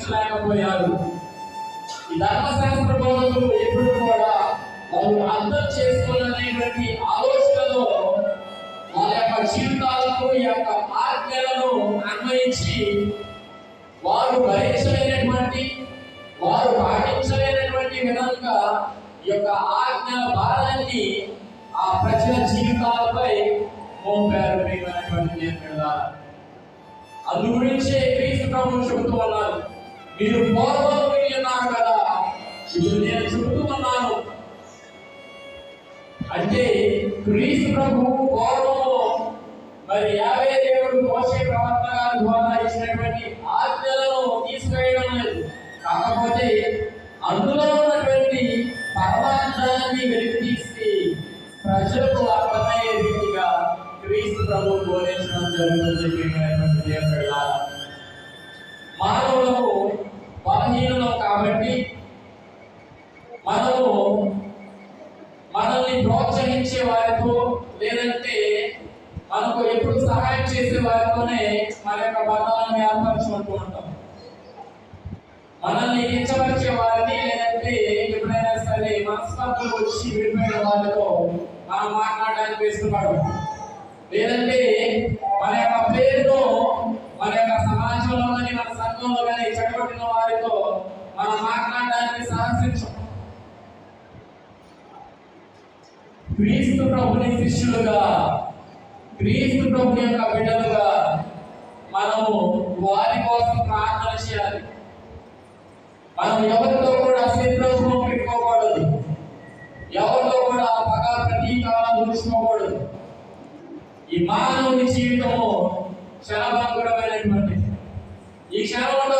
గ్రహించలేకపోయారు. ఈ ధర్మశాస్త్ర బోధకులు ఎప్పుడు కూడా వాళ్ళు అర్థం చేసుకోవాలనేటువంటి ఆలోచనలో వాళ్ళ యొక్క జీవితాలకు ఈ యొక్క ఆజ్ఞలను అన్వయించి వారు భరించలేనటువంటి, వారు పాటించలేనటువంటి విధంగా ఈ యొక్క ఆజ్ఞల భారాన్ని ఆ ప్రజల జీవితాలపై మోపారు. అందు గురించే క్రీస్తు ప్రభువు చెబుతూ ఉన్నారు, మీరు పూర్వం విన్నారు కదా, ఇప్పుడు నేను చెబుతూ ఉన్నాను. అంటే క్రీస్తు ప్రభువు పూర్వము మరి యావే దేవుడు మోషే ప్రవక్త గారి ద్వారా ఇచ్చినటువంటి ఆజ్ఞలను తీసుకెళ్ళడం లేదు. కాకపోతే అందులో ఉన్నటువంటి పరమార్థాన్ని వెలికి తీసి ప్రజలకు అర్థమయ్యే రీతిగా క్రీస్తు ప్రభువు బోధించడం జరుగుతుంది. మానవులకు బలహీనం కాబట్టి మనల్ని ప్రోత్సహించే వారితో, లేదంటే మనకు ఎప్పుడు సహాయం చేసే వారితోనే మన యొక్క బంధాలను ఏర్పరచుకుంటూ ఉంటాం. మనల్ని కించపరిచే వారిని, లేదంటే ఎప్పుడైనా సరే మనస్పర్ధలు వచ్చి విడిపోయిన వారితో మనం మాట్లాడడానికి ఇష్టపడము. లేదంటే మన యొక్క పేరును మన యొక్క సమాజంలో కానీ మన సంఘంలో కానీ చెడగొట్టిన వారితో మనం మాట్లాడడానికి సాహసించం. క్రీస్తు ప్రభుని శిష్యులుగా, క్రీస్తు ప్రభు యొక్క బిడ్డలుగా మనము వారి కోసం ప్రార్థన చేయాలి. మనం ఎవరితో కూడా శత్రుత్వం పెట్టుకోకూడదు, ఎవరితో కూడా పగ ప్రతీకారం ఉంచుకోకూడదు. ఈ మానవుని జీవితము క్షణభంగురమైనటువంటిది. ఈ క్షణంలో